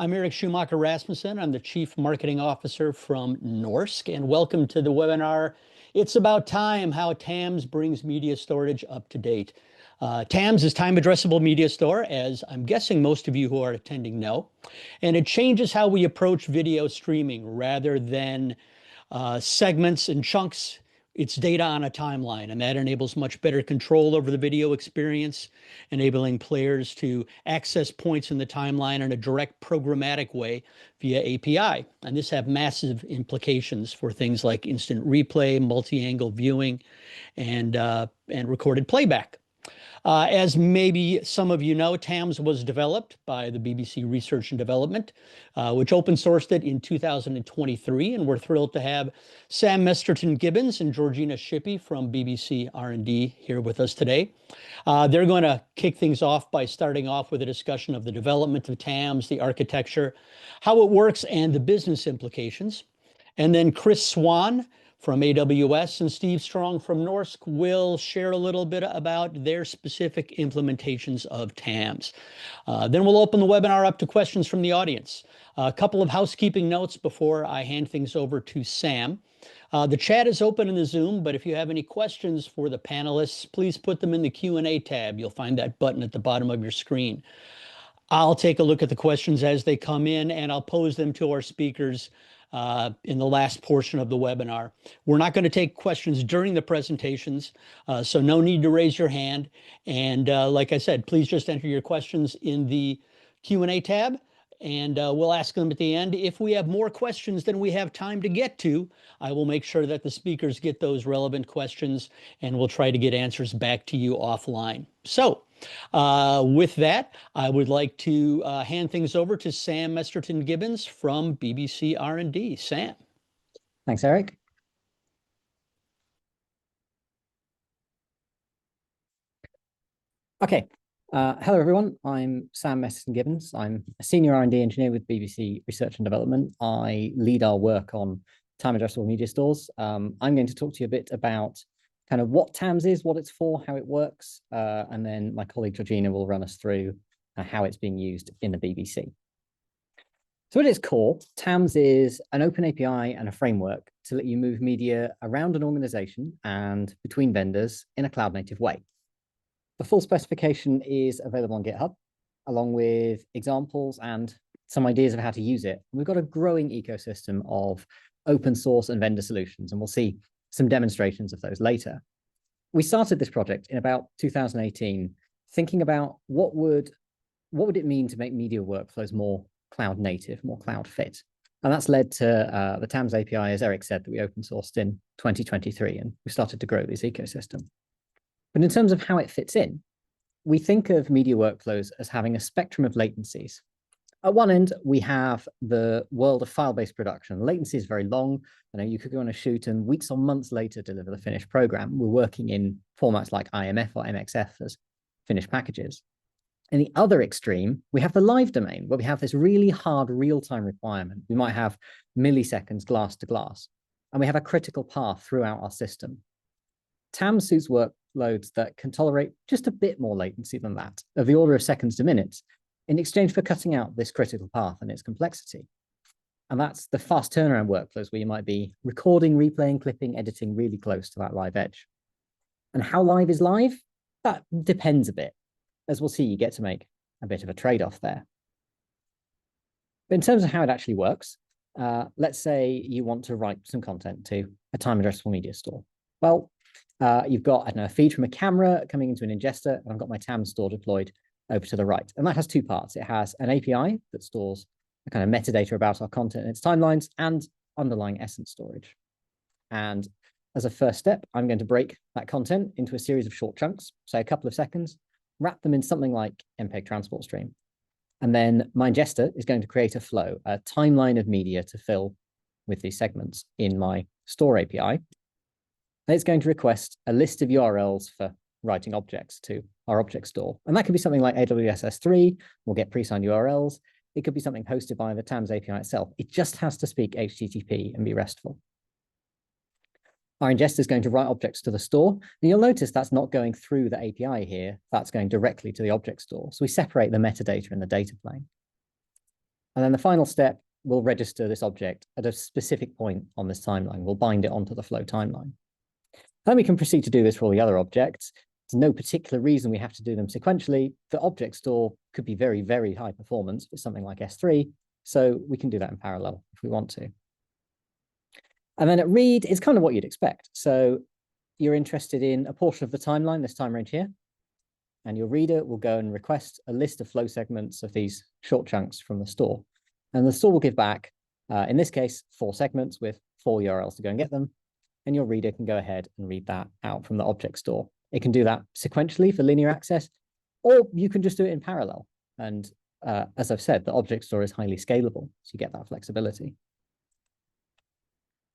I'm Eric Schumacher Rasmussen. I'm the Chief Marketing Officer from Norsk, and welcome to the webinar. It's about time, how TAMS brings media storage up to date. TAMS is Time-addressable Media Store, as I'm guessing most of you who are attending know, and it changes how we approach video streaming rather than segments and chunks. It's data on a timeline, and that enables much better control over the video experience, enabling players to access points in the timeline in a direct programmatic way via API. And this have massive implications for things like instant replay, multi-angle viewing, and recorded playback. As maybe some of you know, TAMS was developed by the BBC Research and Development, which open sourced it in 2023, and we're thrilled to have Sam Mesterton-Gibbons and Georgina Shippey from BBC R&D here with us today. They're going to kick things off by starting off with a discussion of the development of TAMS, the architecture, how it works, and the business implications. And then Chris Swan from AWS and Steve Strong from Norsk will share a little bit about their specific implementations of TAMS. Then we'll open the webinar up to questions from the audience. A couple of housekeeping notes before I hand things over to Sam. The chat is open in the Zoom, but if you have any questions for the panelists, please put them in the Q&A tab. You'll find that button at the bottom of your screen. I'll take a look at the questions as they come in, and I'll pose them to our speakers in the last portion of the webinar. We're not going to take questions during the presentations, so no need to raise your hand. And like I said, please just enter your questions in the Q&A tab, and we'll ask them at the end. If we have more questions than we have time to get to, I will make sure that the speakers get those relevant questions, and we'll try to get answers back to you offline. So with that, I would like to hand things over to Sam Mesterton-Gibbons from BBC R&D. Sam. Thanks, Eric. Okay. Hello, everyone. I'm Sam Mesterton-Gibbons. I'm a senior R&D engineer with BBC Research and Development. I lead our work on time-addressable media stores. I'm going to talk to you a bit about kind of what TAMS is, what it's for, how it works, and then my colleague Georgina will run us through how it's being used in the BBC. So at its core, TAMS is an open API and a framework to let you move media around an organization and between vendors in a cloud-native way. The full specification is available on GitHub, along with examples and some ideas of how to use it. We've got a growing ecosystem of open source and vendor solutions, and we'll see some demonstrations of those later. We started this project in about 2018, thinking about what would it mean to make media workflows more cloud native, more cloud fit. And that's led to the TAMS API, as Eric said, that we open sourced in 2023, and we started to grow this ecosystem. But in terms of how it fits in, we think of media workflows as having a spectrum of latencies. At one end, we have the world of file-based production. Latency is very long. You could go on a shoot and weeks or months later deliver the finished program. We're working in formats like IMF or MXF as finished packages. In the other extreme, we have the live domain, where we have this really hard real-time requirement. We might have milliseconds glass to glass, and we have a critical path throughout our system. TAMS suits workloads that can tolerate just a bit more latency than that, of the order of seconds to minutes, in exchange for cutting out this critical path and its complexity. And that's the fast turnaround workflows where you might be recording, replaying, clipping, editing really close to that live edge. And how live is live? That depends a bit. As we'll see, you get to make a bit of a trade-off there. But in terms of how it actually works, let's say you want to write some content to a time-addressable media store. Well, you've got, I don't know, a feed from a camera coming into an ingester, and I've got my TAMS store deployed over to the right. And that has two parts. It has an API that stores a kind of metadata about our content and its timelines and underlying essence storage. And as a first step, I'm going to break that content into a series of short chunks, say a couple of seconds, wrap them in something like MPEG transport stream. And then my ingester is going to create a flow, a timeline of media to fill with these segments in my store API. And it's going to request a list of URLs for writing objects to our object store. And that could be something like AWS S3, we'll get pre-signed URLs. It could be something hosted by the TAMS API itself. It just has to speak HTTP and be RESTful. Our ingester is going to write objects to the store. And you'll notice that's not going through the API here. That's going directly to the object store. So we separate the metadata and the data plane. And then the final step will register this object at a specific point on this timeline. We'll bind it onto the flow timeline. Then we can proceed to do this for all the other objects. There's no particular reason we have to do them sequentially. The object store could be very, very high performance with something like S3. So we can do that in parallel if we want to. And then at read, it's kind of what you'd expect. So you're interested in a portion of the timeline, this time range here, and your reader will go and request a list of flow segments of these short chunks from the store. And the store will give back, in this case, 4 segments with 4 URLs to go and get them. And your reader can go ahead and read that out from the object store. It can do that sequentially for linear access, or you can just do it in parallel. And as I've said, the object store is highly scalable, so you get that flexibility.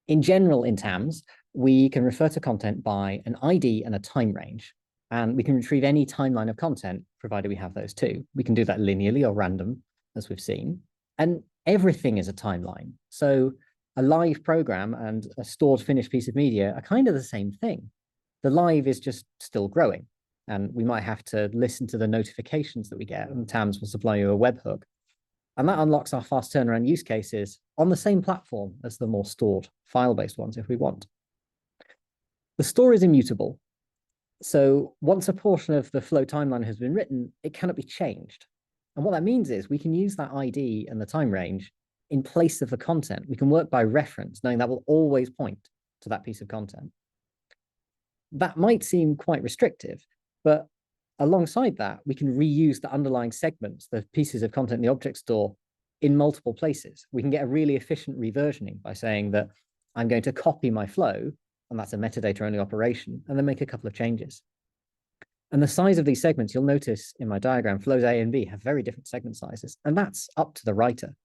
In general, in TAMS, we can refer to content by an ID and a time range, and we can retrieve any timeline of content, provided we have those two. We can do that linearly or random, as we've seen, and everything is a timeline. So a live program and a stored finished piece of media are kind of the same thing. The live is just still growing, and we might have to listen to the notifications that we get, and TAMS will supply you a webhook. And that unlocks our fast turnaround use cases on the same platform as the more stored file-based ones if we want. The store is immutable. So once a portion of the flow timeline has been written, it cannot be changed. And what that means is we can use that ID and the time range in place of the content. We can work by reference, knowing that will always point to that piece of content. That might seem quite restrictive, but alongside that, we can reuse the underlying segments, the pieces of content in the object store, in multiple places. We can get a really efficient reversioning by saying that I'm going to copy my flow, and that's a metadata-only operation, and then make a couple of changes. And the size of these segments, you'll notice in my diagram, flows A and B have very different segment sizes, and that's up to the writer.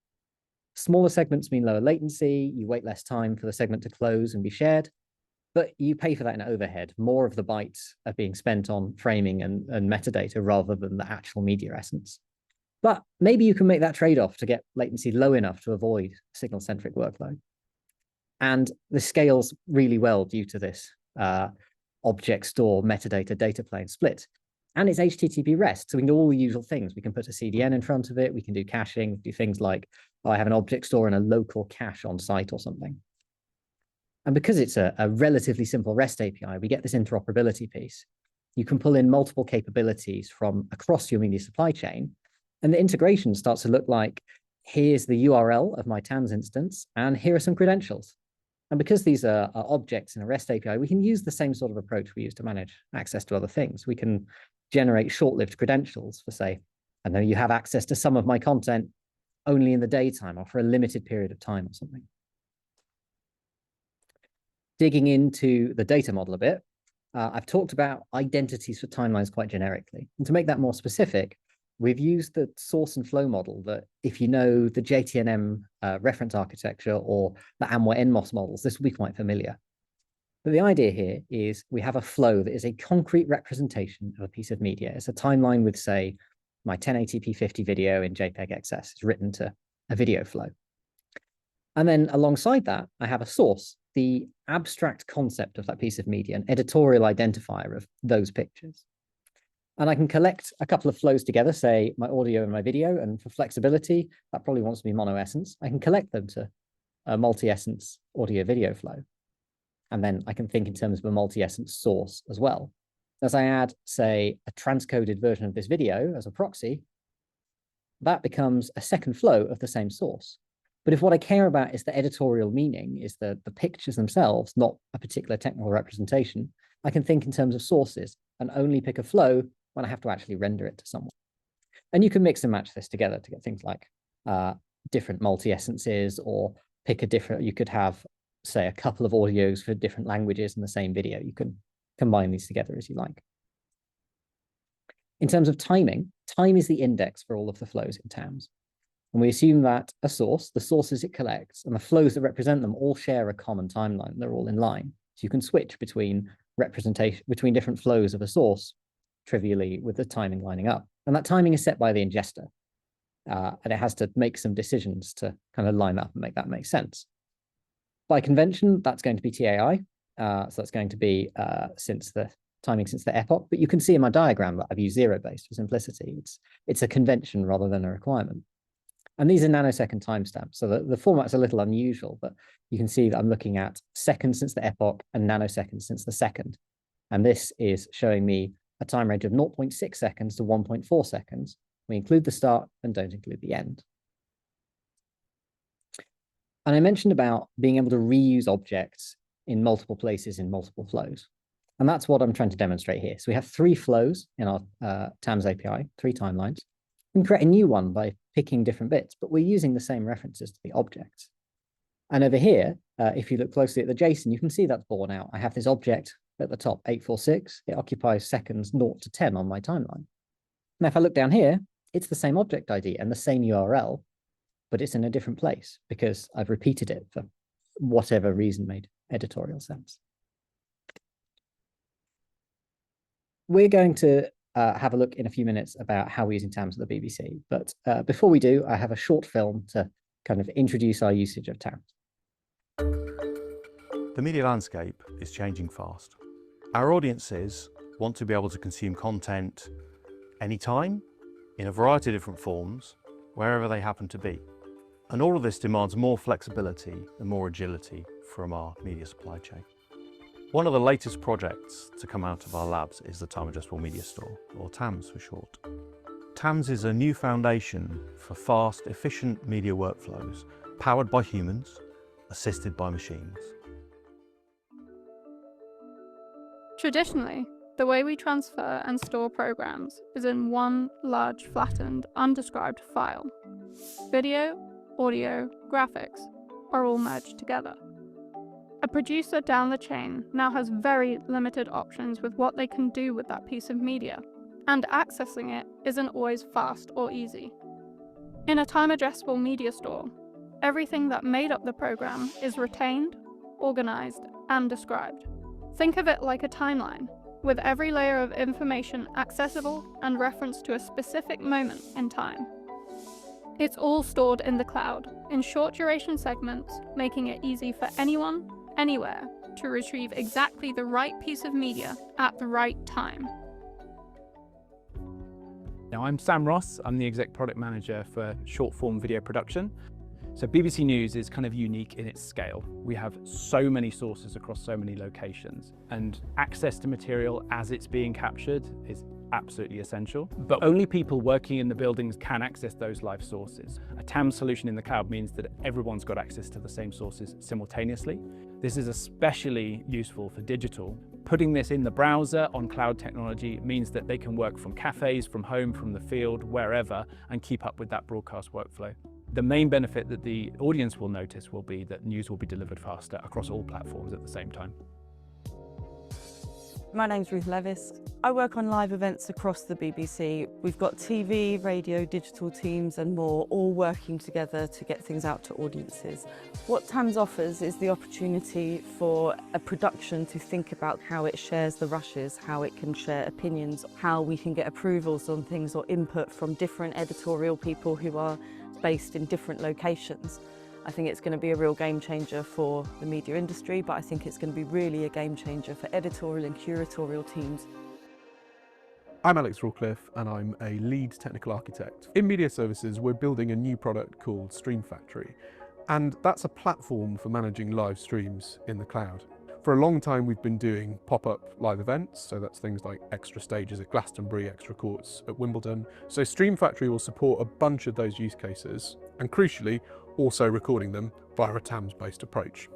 Smaller segments mean lower latency, you wait less time for the segment to close and be shared, but you pay for that in overhead. More of the bytes are being spent on framing and metadata rather than the actual media essence. But maybe you can make that trade-off to get latency low enough to avoid signal-centric workload. And this scales really well due to this object store metadata data plane split. And it's HTTP REST, so we can do all the usual things. We can put a CDN in front of it. We can do caching, do things like, oh, I have an object store and a local cache on site or something. And because it's a relatively simple REST API, we get this interoperability piece. You can pull in multiple capabilities from across your media supply chain, and the integration starts to look like, here's the URL of my TAMS instance, and here are some credentials. And because these are objects in a REST API, we can use the same sort of approach we use to manage access to other things. We can generate short-lived credentials for, say, I know you have access to some of my content only in the daytime or for a limited period of time or something. Digging into the data model a bit, I've talked about identities for timelines quite generically. And to make that more specific, we've used the source and flow model that if you know the JTNM reference architecture or the AMWA NMOS models, this will be quite familiar. But the idea here is we have a flow that is a concrete representation of a piece of media. It's a timeline with, say, my 1080p 50 video in JPEG XS is written to a video flow. And then alongside that, I have a source, the abstract concept of that piece of media, an editorial identifier of those pictures. And I can collect a couple of flows together, say my audio and my video, and for flexibility, that probably wants to be mono essence. I can collect them to a multi-essence audio video flow. And then I can think in terms of a multi-essence source as well. As I add, say, a transcoded version of this video as a proxy, that becomes a second flow of the same source. But if what I care about is the editorial meaning, is the pictures themselves, not a particular technical representation, I can think in terms of sources and only pick a flow when I have to actually render it to someone. And you can mix and match this together to get things like different multi-essences, or pick a different, you could have, say, a couple of audios for different languages in the same video. You can combine these together as you like. In terms of timing, time is the index for all of the flows in TAMS. And we assume that a source, the sources it collects, and the flows that represent them all share a common timeline. They're all in line. So you can switch between representation, between different flows of a source, trivially with the timing lining up. And that timing is set by the ingester. And it has to make some decisions to kind of line up and make that make sense. By convention, that's going to be TAI. So that's going to be since the timing since the epoch. But you can see in my diagram that I've used zero-based for simplicity. It's a convention rather than a requirement. And these are nanosecond timestamps. So the format's a little unusual, but you can see that I'm looking at seconds since the epoch and nanoseconds since the second. And this is showing me a time range of 0.6 seconds to 1.4 seconds. We include the start and don't include the end. And I mentioned about being able to reuse objects in multiple places in multiple flows. And that's what I'm trying to demonstrate here. So we have 3 flows in our TAMS API, 3 timelines. We can create a new one by picking different bits, but we're using the same references to the objects. And over here, if you look closely at the JSON, you can see that's borne out. I have this object at the top, 846. It occupies seconds 0 to 10 on my timeline. Now, if I look down here, it's the same object ID and the same URL, but it's in a different place because I've repeated it for whatever reason made editorial sense. We're going to have a look in a few minutes about how we're using TAMS at the BBC. But before we do, I have a short film to kind of introduce our usage of TAMS. The media landscape is changing fast. Our audiences want to be able to consume content anytime, in a variety of different forms, wherever they happen to be. And all of this demands more flexibility and more agility from our media supply chain. One of the latest projects to come out of our labs is the Time-addressable Media Store, or TAMS for short. TAMS is a new foundation for fast, efficient media workflows, powered by humans, assisted by machines. Traditionally, the way we transfer and store programs is in one large, flattened, undescribed file. Video, audio, graphics are all merged together. A producer down the chain now has very limited options with what they can do with that piece of media, and accessing it isn't always fast or easy. In a time-addressable media store, everything that made up the program is retained, organized, and described. Think of it like a timeline, with every layer of information accessible and referenced to a specific moment in time. It's all stored in the cloud, in short duration segments, making it easy for anyone, anywhere, to retrieve exactly the right piece of media at the right time. Now, I'm Sam Ross. I'm the Exec Product Manager for short form video production. So BBC News is kind of unique in its scale. We have so many sources across so many locations, and access to material as it's being captured is absolutely essential. But only people working in the buildings can access those live sources. A TAMS solution in the cloud means that everyone's got access to the same sources simultaneously. This is especially useful for digital. Putting this in the browser on cloud technology means that they can work from cafes, from home, from the field, wherever, and keep up with that broadcast workflow. The main benefit that the audience will notice will be that news will be delivered faster across all platforms at the same time. My name's Ruth Levis. I work on live events across the BBC. We've got TV, radio, digital teams and more, all working together to get things out to audiences. What TAMS offers is the opportunity for a production to think about how it shares the rushes, how it can share opinions, how we can get approvals on things or input from different editorial people who are based in different locations. I think it's going to be a real game changer for the media industry, but I think it's going to be really a game changer for editorial and curatorial teams. I'm Alex Rawcliffe and I'm a lead technical architect. In media services, we're building a new product called Stream Factory, and that's a platform for managing live streams in the cloud. For a long time, we've been doing pop-up live events, so that's things like extra stages at Glastonbury, extra courts at Wimbledon. So Stream Factory will support a bunch of those use cases, and crucially, also recording them via a TAMS-based approach.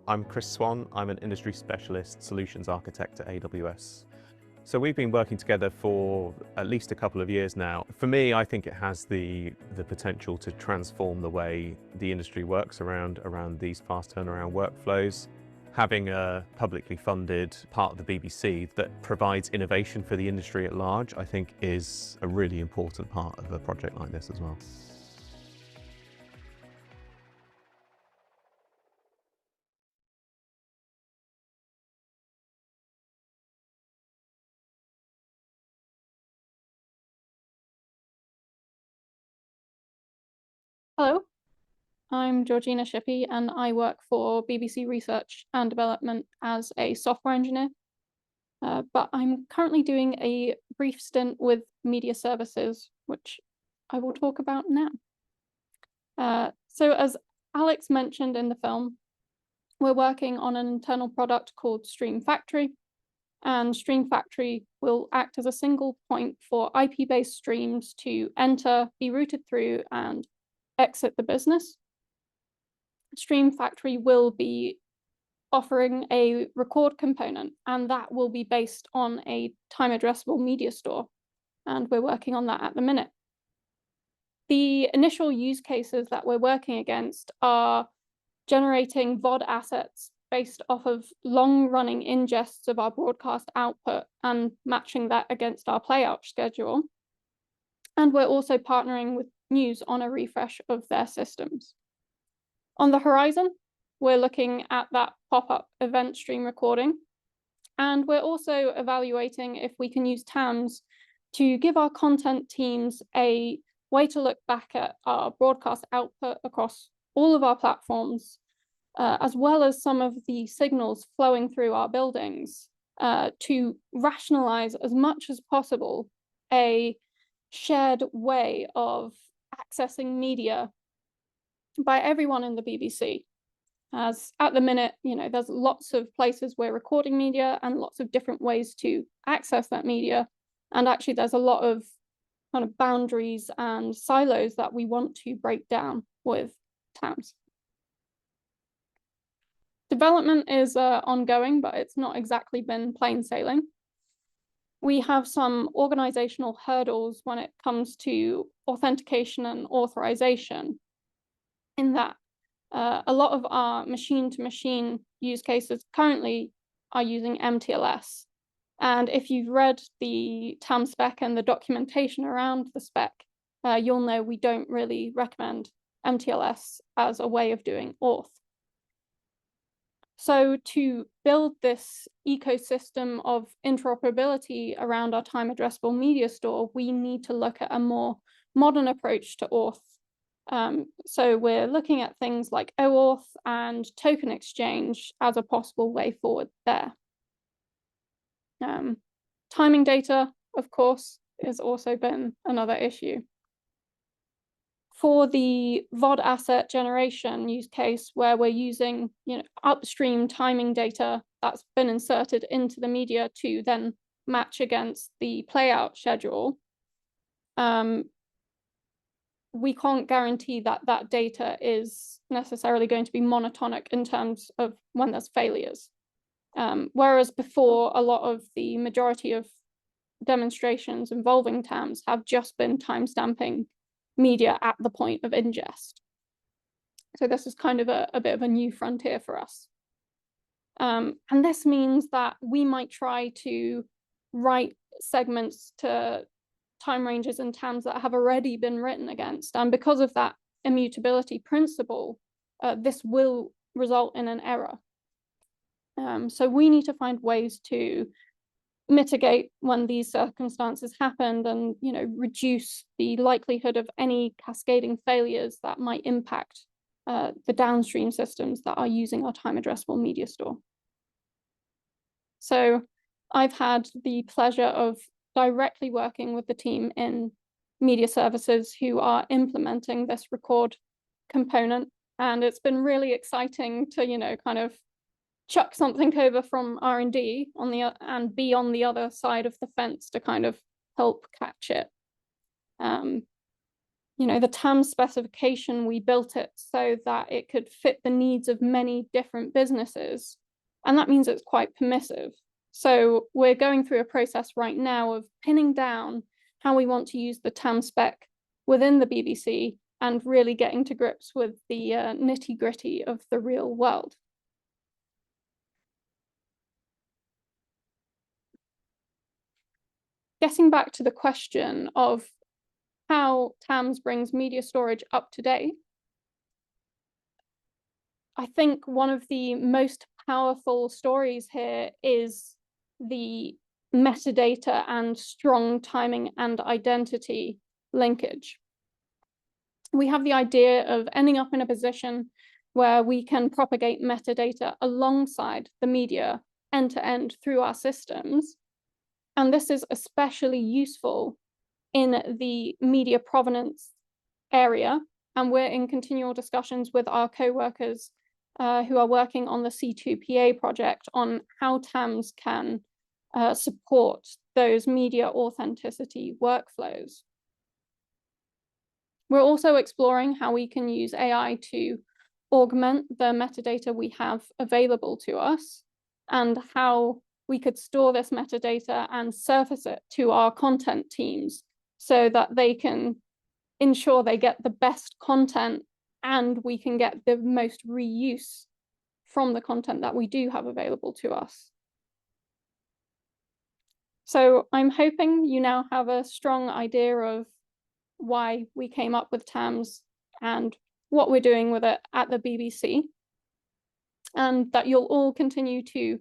I'm Chris Swan. I'm an industry specialist solutions architect at AWS. So we've been working together for at least a couple of years now. For me, I think it has the potential to transform the way the industry works around these fast turnaround workflows. Having a publicly funded part of the BBC that provides innovation for the industry at large, I think is a really important part of a project like this as well. Hello, I'm Georgina Shippey and I work for BBC Research and Development as a software engineer. But I'm currently doing a brief stint with media services, which I will talk about now. So as Alex mentioned in the film, we're working on an internal product called Stream Factory, and Stream Factory will act as a single point for IP-based streams to enter, be routed through, and exit the business. Stream Factory will be offering a record component, and that will be based on a time-addressable media store, and we're working on that at the minute. The initial use cases that we're working against are generating VOD assets based off of long-running ingests of our broadcast output and matching that against our playout schedule. And we're also partnering with News on a refresh of their systems. On the horizon, we're looking at that pop-up event stream recording, and we're also evaluating if we can use TAMS to give our content teams a way to look back at our broadcast output across all of our platforms, as well as some of the signals flowing through our buildings, to rationalize as much as possible a shared way of accessing media by everyone in the BBC. As at the minute, there's lots of places we're recording media and lots of different ways to access that media. And actually there's a lot of kind of boundaries and silos that we want to break down with TAMS. Development is ongoing, but it's not exactly been plain sailing. We have some organizational hurdles when it comes to authentication and authorization, in that a lot of our machine-to-machine use cases currently are using MTLS. And if you've read the TAMS spec and the documentation around the spec, you'll know we don't really recommend MTLS as a way of doing auth. So to build this ecosystem of interoperability around our time-addressable media store, we need to look at a more modern approach to auth. So we're looking at things like OAuth and token exchange as a possible way forward there. Timing data, of course, has also been another issue. For the VOD asset generation use case, where we're using upstream timing data that's been inserted into the media to then match against the playout schedule, we can't guarantee that that data is necessarily going to be monotonic in terms of when there's failures. Whereas before, a lot of the majority of demonstrations involving TAMS have just been timestamping media at the point of ingest. So this is kind of a bit of a new frontier for us. And this means that we might try to write segments to time ranges in TAMS that have already been written against. And because of that immutability principle, this will result in an error. So we need to find ways to mitigate when these circumstances happened and reduce the likelihood of any cascading failures that might impact the downstream systems that are using our time-addressable media store. So I've had the pleasure of directly working with the team in media services who are implementing this record component, and it's been really exciting to kind of chuck something over from R&D and be on the other side of the fence to kind of help catch it. The TAMS specification, we built it so that it could fit the needs of many different businesses, and that means it's quite permissive. So we're going through a process right now of pinning down how we want to use the TAMS spec within the BBC and really getting to grips with the nitty-gritty of the real world. Getting back to the question of how TAMS brings media storage up to date, I think one of the most powerful stories here is the metadata and strong timing and identity linkage. We have the idea of ending up in a position where we can propagate metadata alongside the media end-to-end through our systems. And this is especially useful in the media provenance area, and we're in continual discussions with our co-workers who are working on the C2PA project on how TAMS can support those media authenticity workflows. We're also exploring how we can use AI to augment the metadata we have available to us, and how we could store this metadata and surface it to our content teams so that they can ensure they get the best content and we can get the most reuse from the content that we do have available to us. So I'm hoping you now have a strong idea of why we came up with TAMS and what we're doing with it at the BBC, and that you'll all continue to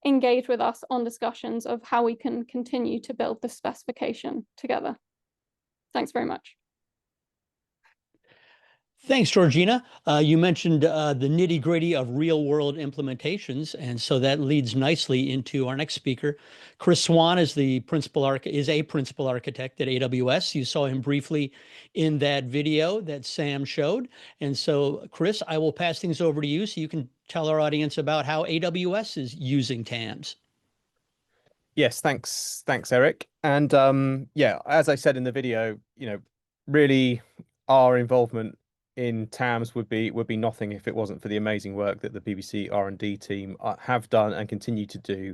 engage with us on discussions of how we can continue to build this specification together. Thanks very much. Thanks, Georgina. You mentioned the nitty-gritty of real-world implementations, and so that leads nicely into our next speaker. Chris Swan is a principal architect at AWS. You saw him briefly in that video that Sam showed. And so, Chris, I will pass things over to you so you can tell our audience about how AWS is using TAMS. Yes, thanks, Eric. And yeah, as I said in the video, really our involvement in TAMS would be nothing if it wasn't for the amazing work that the BBC R&D team have done and continue to do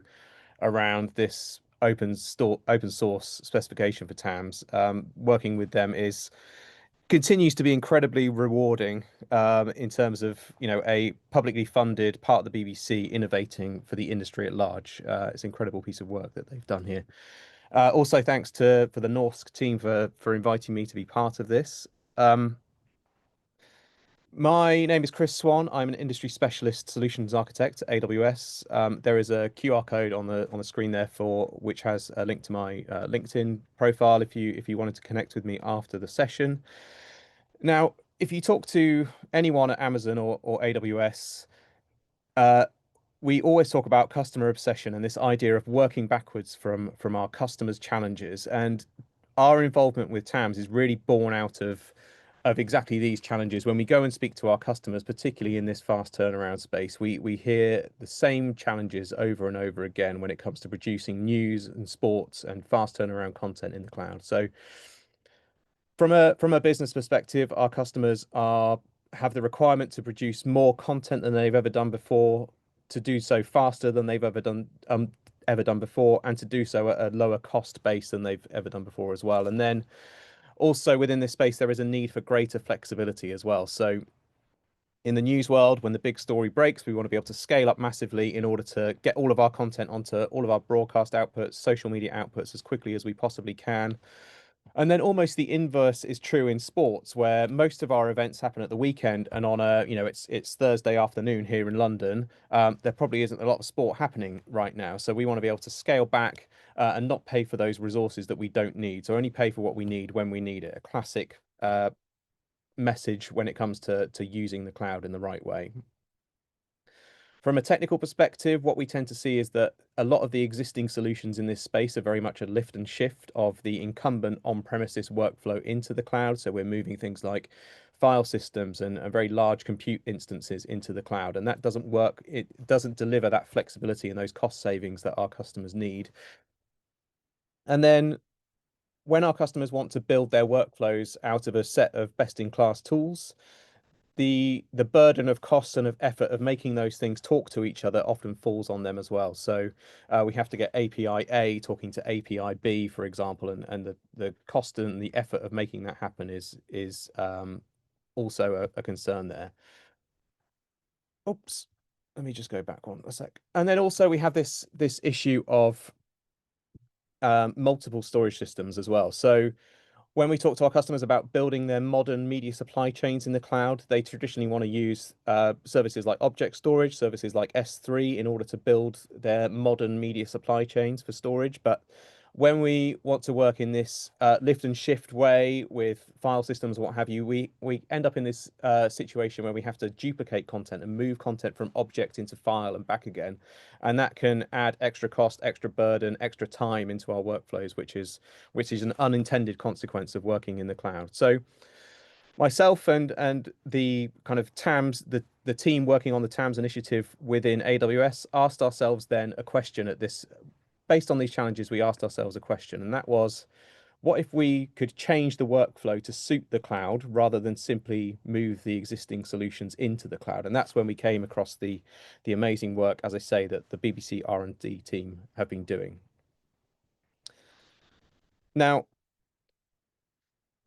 around this open source specification for TAMS. Working with them continues to be incredibly rewarding in terms of a publicly funded part of the BBC innovating for the industry at large. It's an incredible piece of work that they've done here. Also, thanks for the Norsk team for inviting me to be part of this. My name is Chris Swan. I'm an industry specialist solutions architect at AWS. There is a QR code on the screen there which has a link to my LinkedIn profile if you wanted to connect with me after the session. Now, if you talk to anyone at Amazon or AWS, we always talk about customer obsession and this idea of working backwards from our customers' challenges. And our involvement with TAMS is really born out of exactly these challenges. When we go and speak to our customers, particularly in this fast turnaround space, we hear the same challenges over and over again when it comes to producing news and sports and fast turnaround content in the cloud. So from a business perspective, our customers have the requirement to produce more content than they've ever done before, to do so faster than they've ever done before, and to do so at a lower cost base than they've ever done before as well. And then also within this space, there is a need for greater flexibility as well. So in the news world, when the big story breaks, we want to be able to scale up massively in order to get all of our content onto all of our broadcast outputs, social media outputs as quickly as we possibly can. And then almost the inverse is true in sports, where most of our events happen at the weekend, and on it's Thursday afternoon here in London, there probably isn't a lot of sport happening right now. So we want to be able to scale back and not pay for those resources that we don't need. So only pay for what we need when we need it. A classic message when it comes to using the cloud in the right way. From a technical perspective, what we tend to see is that a lot of the existing solutions in this space are very much a lift and shift of the incumbent on-premises workflow into the cloud. So we're moving things like file systems and very large compute instances into the cloud. And that doesn't work. It doesn't deliver that flexibility and those cost savings that our customers need. And then when our customers want to build their workflows out of a set of best-in-class tools, the burden of cost and of effort of making those things talk to each other often falls on them as well. So we have to get API A talking to API B, for example, and the cost and the effort of making that happen is also a concern there. Oops, let me just go back one a sec. And then also we have this issue of multiple storage systems as well. So when we talk to our customers about building their modern media supply chains in the cloud, they traditionally want to use services like object storage, services like S3 in order to build their modern media supply chains for storage. But when we want to work in this lift and shift way with file systems, what have you, we end up in this situation where we have to duplicate content and move content from object into file and back again. And that can add extra cost, extra burden, extra time into our workflows, which is an unintended consequence of working in the cloud. So Myself and the kind of TAMS, the team working on the TAMS initiative within AWS asked ourselves then a question at this, based on these challenges, we asked ourselves a question, and that was, what if we could change the workflow to suit the cloud rather than simply move the existing solutions into the cloud? And that's when we came across the amazing work, as I say, that the BBC R&D team have been doing. Now,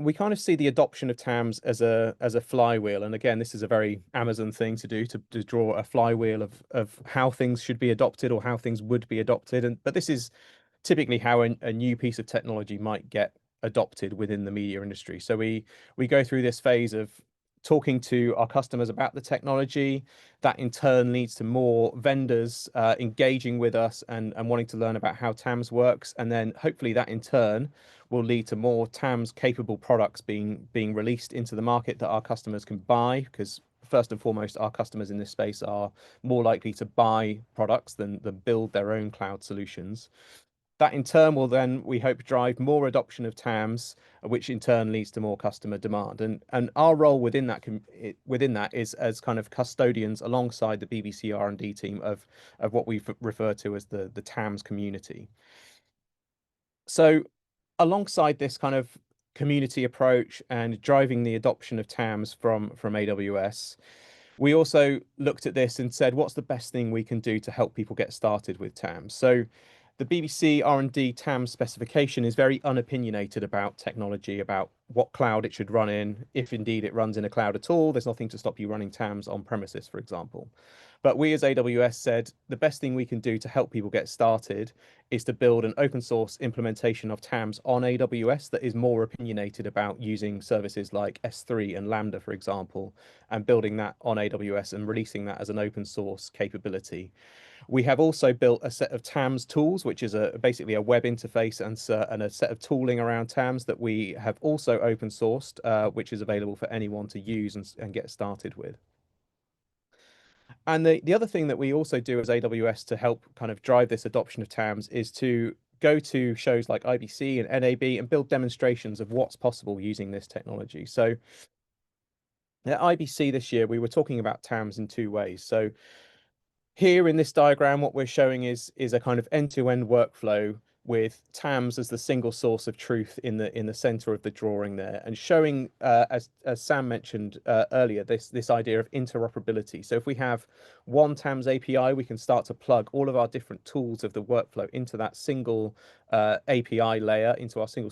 we kind of see the adoption of TAMS as a flywheel. And again, this is a very Amazon thing to do, to draw a flywheel of how things should be adopted or how things would be adopted. But this is typically how a new piece of technology might get adopted within the media industry. So we go through this phase of talking to our customers about the technology. That in turn leads to more vendors engaging with us and wanting to learn about how TAMS works. And then hopefully that in turn will lead to more TAMS capable products being released into the market that our customers can buy, because first and foremost, our customers in this space are more likely to buy products than build their own cloud solutions. That in turn will then, we hope, drive more adoption of TAMS, which in turn leads to more customer demand. And our role within that is as kind of custodians alongside the BBC R&D team of what we refer to as the TAMS community. So alongside this kind of community approach and driving the adoption of TAMS from AWS, we also looked at this and said, what's the best thing we can do to help people get started with TAMS? So the BBC R&D TAMS specification is very unopinionated about technology, about what cloud it should run in, if indeed it runs in a cloud at all. There's nothing to stop you running TAMS on premises, for example. But we as AWS said, the best thing we can do to help people get started is to build an open source implementation of TAMS on AWS that is more opinionated about using services like S3 and Lambda, for example, and building that on AWS and releasing that as an open source capability. We have also built a set of TAMS tools, which is basically a web interface and a set of tooling around TAMS that we have also open sourced, which is available for anyone to use and get started with. And the other thing that we also do as AWS to help kind of drive this adoption of TAMS is to go to shows like IBC and NAB and build demonstrations of what's possible using this technology. So at IBC this year, we were talking about TAMS in two ways. So here in this diagram, what we're showing is a kind of end-to-end workflow with TAMS as the single source of truth in the center of the drawing there, and showing, as Sam mentioned earlier, this idea of interoperability. So if we have one TAMS API, we can start to plug all of our different tools of the workflow into that single API layer, into our single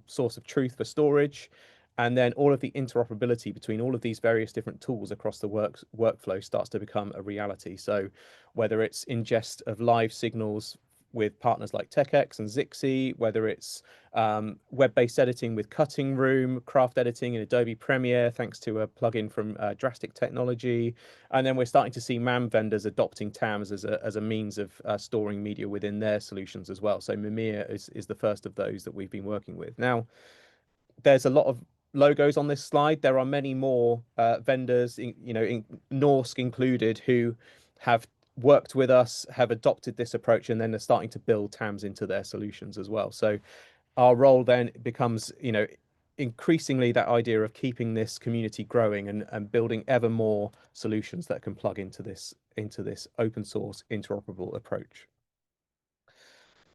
source of truth for storage. And then all of the interoperability between all of these various different tools across the workflow starts to become a reality. So whether it's ingest of live signals with partners like TechX and Zixi, whether it's web-based editing with Cutting Room, craft editing in Adobe Premiere, thanks to a plugin from Drastic Technology. And then we're starting to see MAM vendors adopting TAMS as a means of storing media within their solutions as well. So Mimir is the first of those that we've been working with. Now, there's a lot of logos on this slide. There are many more vendors, in Norsk included, who have worked with us, have adopted this approach, and then they're starting to build TAMS into their solutions as well. So our role then becomes, increasingly that idea of keeping this community growing and building ever more solutions that can plug into this open source interoperable approach.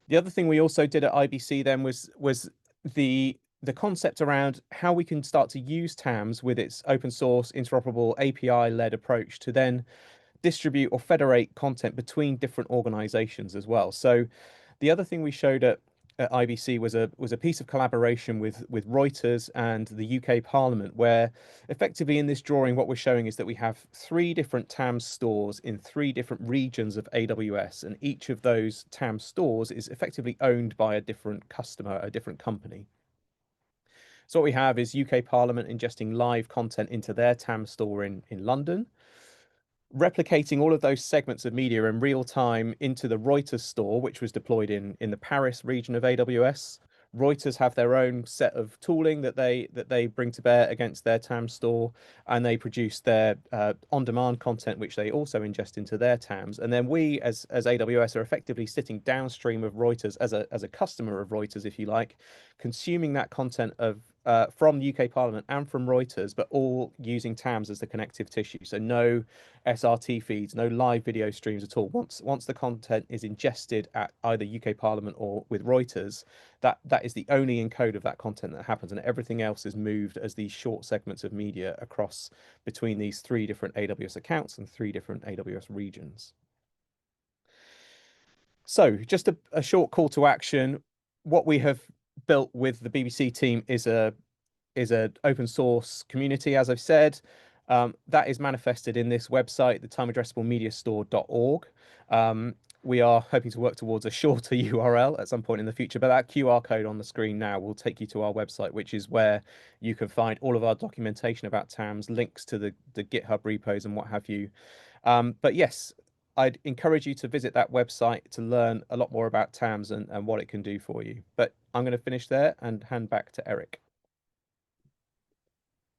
The other thing we also did at IBC then was the concept around how we can start to use TAMS with its open source interoperable API-led approach to then distribute or federate content between different organizations as well. So the other thing we showed at IBC was a piece of collaboration with Reuters and the UK Parliament, where effectively in this drawing what we're showing is that we have 3 different TAMS stores in 3 different regions of AWS, and each of those TAMS stores is effectively owned by a different customer, a different company. So what we have is UK Parliament ingesting live content into their TAMS store in London, replicating all of those segments of media in real time into the Reuters store, which was deployed in the Paris region of AWS. Reuters have their own set of tooling that they bring to bear against their TAMS store, and they produce their on-demand content, which they also ingest into their TAMS. And then we, as AWS, are effectively sitting downstream of Reuters as a customer of Reuters, if you like, consuming that content of from the UK Parliament and from Reuters, but all using TAMS as the connective tissue. So no SRT feeds, no live video streams at all. Once the content is ingested at either UK Parliament or with Reuters, that is the only encode of that content that happens, and everything else is moved as these short segments of media across between these 3 different AWS accounts and 3 different AWS regions. So just a short call to action. What we have built with the BBC team is a open source community, as I've said. That is manifested in this website, the Time-addressable Media Store.org. We are hoping to work towards a shorter URL at some point in the future, but that QR code on the screen now will take you to our website, which is where you can find all of our documentation about TAMS, links to the GitHub repos and what have you. But yes, I'd encourage you to visit that website to learn a lot more about TAMS and what it can do for you. But I'm going to finish there and hand back to Eric.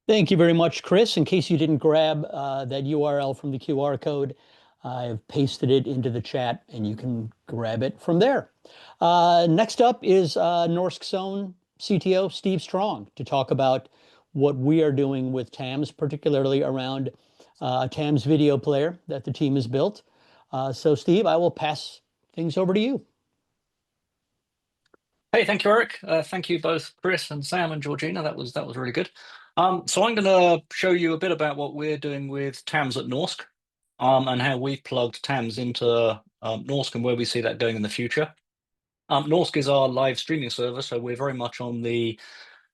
Thank you very much, Chris. In case you didn't grab that URL from the QR code, I've pasted it into the chat and you can grab it from there. Next up is Norsk's own CTO, Steve Strong, to talk about what we are doing with TAMS, particularly around a TAMS video player that the team has built. So Steve, I will pass things over to you. Hey, thank you, Eric. Thank you both, Chris and Sam and Georgina. That was really good. So I'm going to show you a bit about what we're doing with TAMS at Norsk, and how we've plugged TAMS into Norsk and where we see that going in the future. Norsk is our live streaming server, so we're very much on the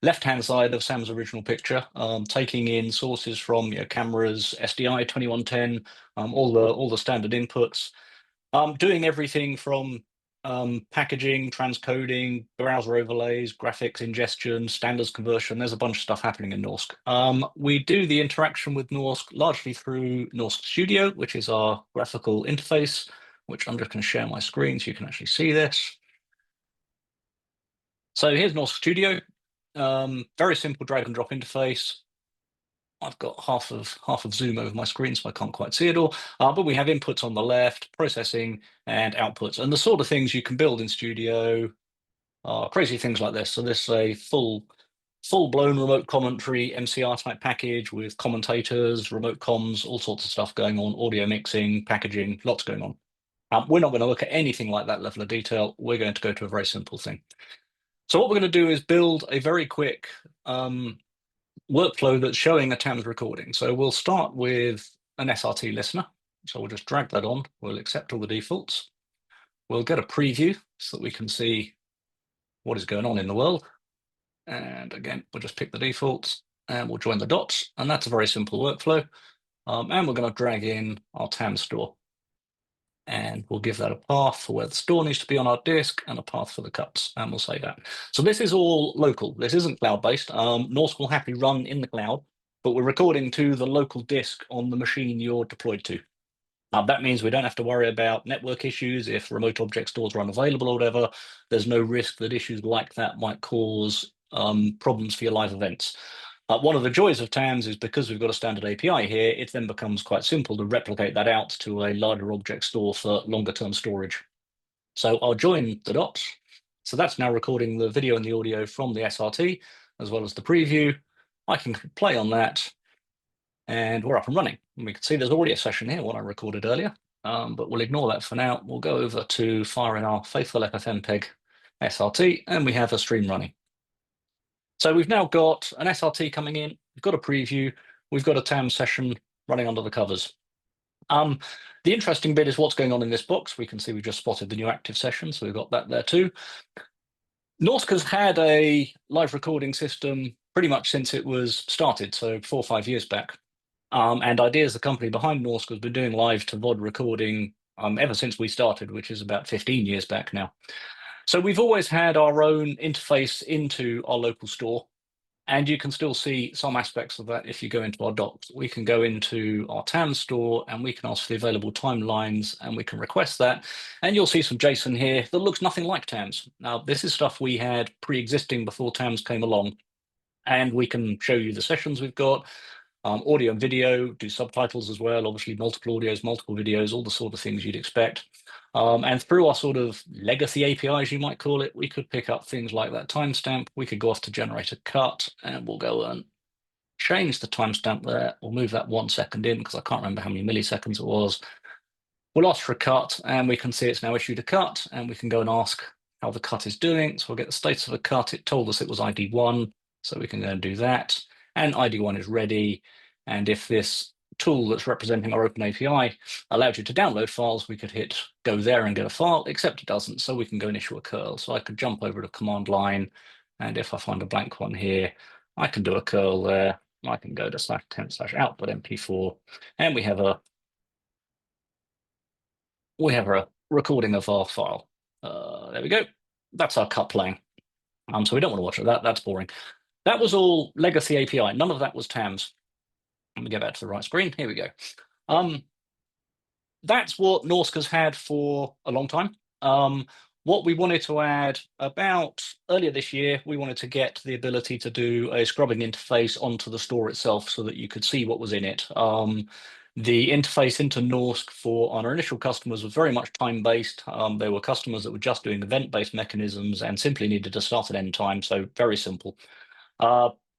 left-hand side of Sam's original picture, taking in sources from cameras, SDI 2110, all the standard inputs, doing everything from packaging, transcoding, browser overlays, graphics ingestion, standards conversion. There's a bunch of stuff happening in Norsk. We do the interaction with Norsk largely through Norsk Studio, which is our graphical interface, which I'm just going to share my screen so you can actually see this. So here's Norsk Studio. Very simple drag and drop interface. I've got half of zoom over my screen, so I can't quite see it all. But we have inputs on the left, processing, and outputs, and the sort of things you can build in Studio are crazy things like this. So this is a full-blown remote commentary MCR type package with commentators, remote comms, all sorts of stuff going on, audio mixing, packaging, lots going on. We're not going to look at anything like that level of detail. We're going to go to a very simple thing. So what we're going to do is build a very quick workflow that's showing a TAMS recording. So we'll start with an SRT listener. So we'll just drag that on. We'll accept all the defaults. We'll get a preview so that we can see what is going on in the world. And again, we'll just pick the defaults and we'll join the dots. And that's a very simple workflow. And we're going to drag in our TAMS store. And we'll give that a path for where the store needs to be on our disk and a path for the cuts, and we'll say that. So this is all local. This isn't cloud-based. Norsk will happily run in the cloud, but we're recording to the local disk on the machine you're deployed to. That means we don't have to worry about network issues if remote object stores are unavailable or whatever. There's no risk that issues like that might cause problems for your live events. One of the joys of TAMS is because we've got a standard API here, it then becomes quite simple to replicate that out to a larger object store for longer term storage. So I'll join the dots. So that's now recording the video and the audio from the SRT, as well as the preview. I can play on that and we're up and running. And we can see there's already a session here, what I recorded earlier, but we'll ignore that for now. We'll go over to firing our faithful FFmpeg SRT and we have a stream running. So we've now got an SRT coming in, we've got a preview, we've got a TAMS session running under the covers. The interesting bit is what's going on in this box. We can see we've just spotted the new active session, so we've got that there too. Norsk has had a live recording system pretty much since it was started, so 4 or 5 years back. And Ideas, the company behind Norsk, has been doing live to VOD recording ever since we started, which is about 15 years back now. So we've always had our own interface into our local store, and you can still see some aspects of that if you go into our docs. We can go into our TAMS store and we can ask for the available timelines and we can request that. And you'll see some JSON here that looks nothing like TAMS. Now, this is stuff we had pre-existing before TAMS came along, and we can show you the sessions we've got, audio and video, do subtitles as well, obviously multiple audios, multiple videos, all the sort of things you'd expect. And through our sort of legacy APIs, you might call it, we could pick up things like that timestamp. We could go off to generate a cut, and we'll go and change the timestamp there. We'll move that 1 second in because I can't remember how many milliseconds it was. We'll ask for a cut, and we can see it's now issued a cut, and we can go and ask how the cut is doing. So we'll get the status of the cut. It told us it was ID 1, so we can go and do that. And ID 1 is ready. And if this tool that's representing our Open API allowed you to download files, we could hit go there and get a file, except it doesn't. So we can go and issue a curl. So I could jump over to command line, and if I find a blank one here, I can do a curl there. I can go to /temp/output MP4, and we have a recording of our file. There we go. That's our cut playing. So we don't want to watch it. That's boring. That was all legacy API. None of that was TAMS. Let me go back to the right screen. Here we go. That's what Norsk has had for a long time. What we wanted to add about earlier this year, we wanted to get the ability to do a scrubbing interface onto the store itself so that you could see what was in it. The interface into Norsk for our initial customers was very much time-based. There were customers that were just doing event-based mechanisms and simply needed to start and end time, so very simple.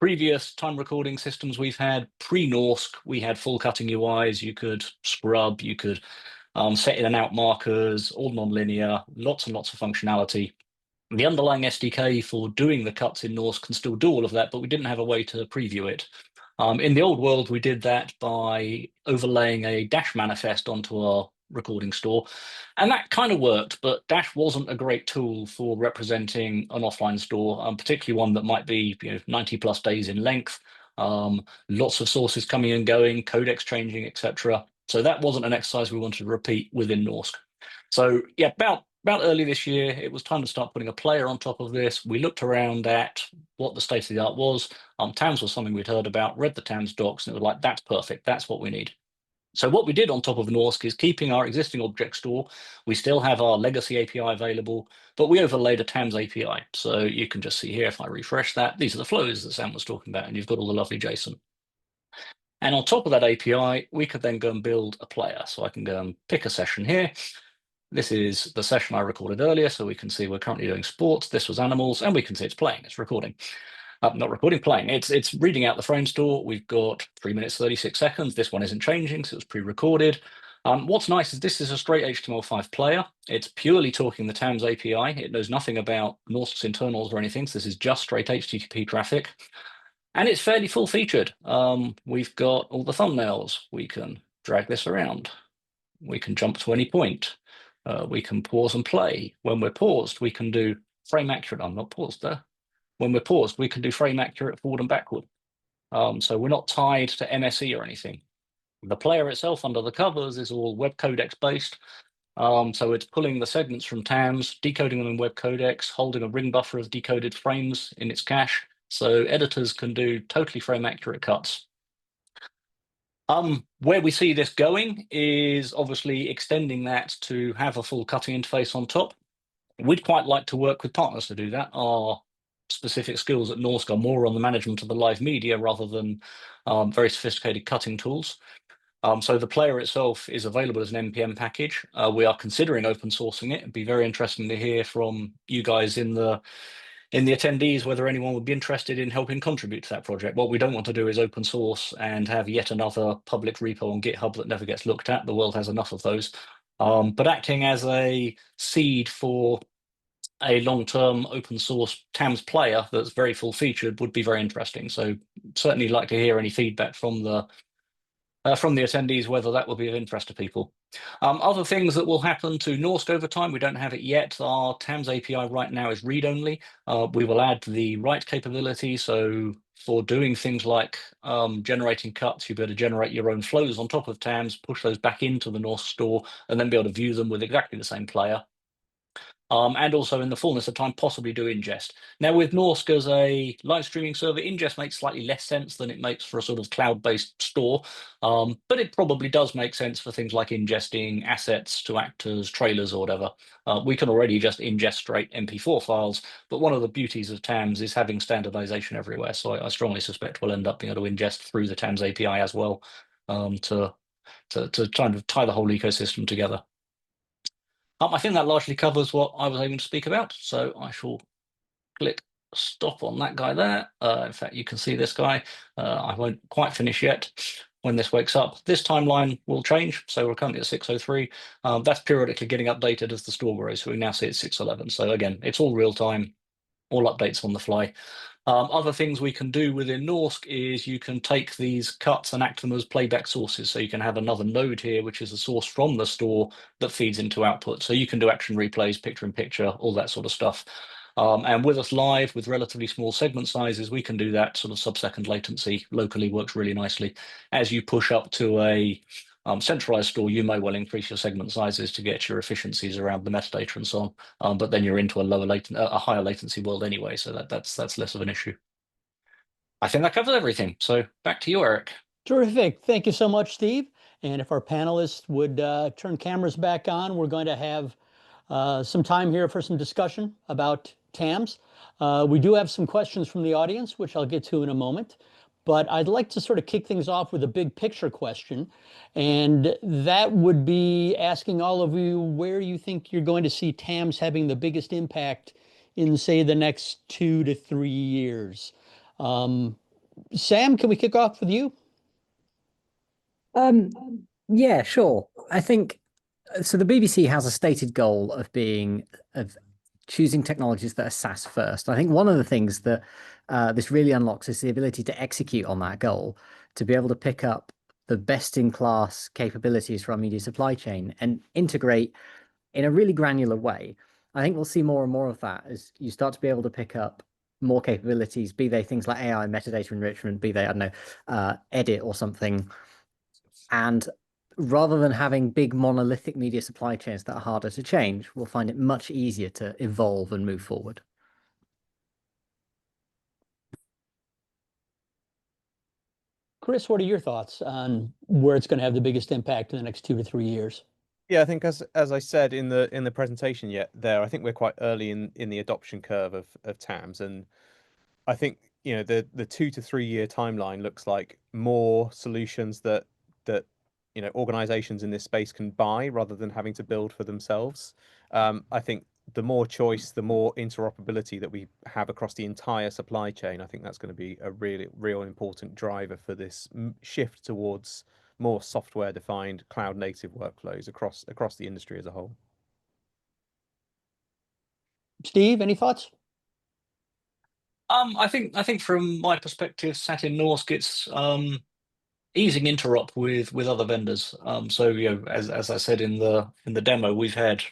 Previous time recording systems we've had, pre-Norsk, we had full cutting UIs. You could scrub, you could set in and out markers, all non-linear, lots and lots of functionality. The underlying SDK for doing the cuts in Norsk can still do all of that, but we didn't have a way to preview it. In the old world, we did that by overlaying a Dash manifest onto our recording store, and that kind of worked, but Dash wasn't a great tool for representing an offline store, particularly one that might be 90 plus days in length, lots of sources coming and going, codecs changing, etc. So that wasn't an exercise we wanted to repeat within Norsk. So yeah, about early this year, it was time to start putting a player on top of this. We looked around at what the state of the art was. TAMS was something we'd heard about, read the TAMS docs, and it was like, that's perfect, that's what we need. So what we did on top of Norsk is keeping our existing object store. We still have our legacy API available, but we overlaid a TAMS API. So you can just see here, if I refresh that, these are the flows that Sam was talking about, and you've got all the lovely JSON. And on top of that API, we could then go and build a player. So I can go and pick a session here. This is the session I recorded earlier, so we can see we're currently doing sports. This was animals, and we can see it's playing, it's recording. Not recording, playing. It's reading out the frame store. We've got 3 minutes, 36 seconds. This one isn't changing, so it's pre-recorded. What's nice is this is a straight HTML5 player. It's purely talking the TAMS API. It knows nothing about Norsk's internals or anything, so this is just straight HTTP traffic. And it's fairly full-featured. We've got all the thumbnails. We can drag this around. We can jump to any point. We can pause and play. When we're paused, we can do frame accurate. I'm not paused there. When we're paused, we can do frame accurate forward and backward. So we're not tied to MSE or anything. The player itself under the covers is all web codecs based. So it's pulling the segments from TAMS, decoding them in web codecs, holding a ring buffer of decoded frames in its cache. So editors can do totally frame accurate cuts. Where we see this going is obviously extending that to have a full cutting interface on top. We'd quite like to work with partners to do that. Our specific skills at Norsk are more on the management of the live media rather than very sophisticated cutting tools. So the player itself is available as an NPM package. We are considering open sourcing it. It'd be very interesting to hear from you guys in the attendees whether anyone would be interested in helping contribute to that project. What we don't want to do is open source and have yet another public repo on GitHub that never gets looked at. The world has enough of those. But acting as a seed for a long-term open source TAMS player that's very full-featured would be very interesting. So certainly like to hear any feedback from the attendees, whether that will be of interest to people. Other things that will happen to Norsk over time, we don't have it yet. Our TAMS API right now is read-only. We will add the write capability. So for doing things like generating cuts, you'll be able to generate your own flows on top of TAMS, push those back into the Norsk store, and then be able to view them with exactly the same player. And also in the fullness of time, possibly do ingest. Now with Norsk as a live streaming server, ingest makes slightly less sense than it makes for a sort of cloud-based store, but it probably does make sense for things like ingesting assets to actors, trailers, or whatever. We can already just ingest straight MP4 files, but one of the beauties of TAMS is having standardization everywhere. So I strongly suspect we'll end up being able to ingest through the TAMS API as well to kind of tie the whole ecosystem together. I think that largely covers what I was aiming to speak about. So I shall click stop on that guy there. In fact, you can see this guy. I won't quite finish yet. When this wakes up, this timeline will change. So we're currently at 6:03. That's periodically getting updated as the store grows. So we now see it's 6:11. So again, it's all real time, all updates on the fly. Other things we can do within Norsk is you can take these cuts and act them as playback sources. So you can have another node here, which is a source from the store that feeds into output. So you can do action replays, picture in picture, all that sort of stuff. And with us live with relatively small segment sizes, we can do that sort of sub-second latency locally, works really nicely. As you push up to a centralized store, you may well increase your segment sizes to get your efficiencies around the metadata and so on. But then you're into a higher latency world anyway, so that's less of an issue. I think that covers everything. So back to you, Eric. Terrific. Thank you so much, Steve. And if our panelists would turn cameras back on, we're going to have some time here for some discussion about TAMS. We do have some questions from the audience, which I'll get to in a moment. But I'd like to sort of kick things off with a big picture question. And that would be asking all of you where you think you're going to see TAMS having the biggest impact in, say, the next 2 to 3 years. Sam, can we kick off with you? Yeah, sure. I think so. The BBC has a stated goal of choosing technologies that are SaaS first. I think one of the things that this really unlocks is the ability to execute on that goal, to be able to pick up the best-in-class capabilities from our media supply chain and integrate in a really granular way. I think we'll see more and more of that as you start to be able to pick up more capabilities, be they things like AI, metadata enrichment, be they, I don't know, edit or something. And rather than having big monolithic media supply chains that are harder to change, we'll find it much easier to evolve and move forward. Chris, what are your thoughts on where it's going to have the biggest impact in the next 2 to 3 years? Yeah, I think as I said in the presentation I think we're quite early in the adoption curve of TAMS, and I think the 2 to 3 year timeline looks like more solutions that organizations in this space can buy rather than having to build for themselves. I think the more choice, the more interoperability that we have across the entire supply chain, I think that's going to be a really real important driver for this shift towards more software-defined cloud-native workflows across the industry as a whole. Steve, any thoughts? I think from my perspective, sat in Norsk, it's easing interop with other vendors. So as I said in the demo, we've had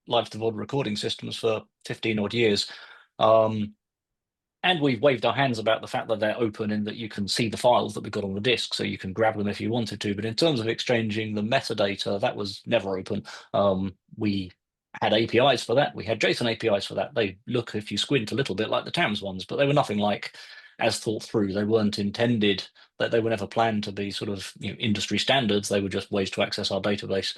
live to VOD recording systems for 15 odd years. And we've waved our hands about the fact that they're open and that you can see the files that we've got on the disk, so you can grab them if you wanted to. But in terms of exchanging the metadata, that was never open. We had APIs for that. We had JSON APIs for that. They look, if you squint, a little bit like the TAMS ones, but they were nothing like as thought through. They weren't intended, that they were never planned to be sort of industry standards. They were just ways to access our database.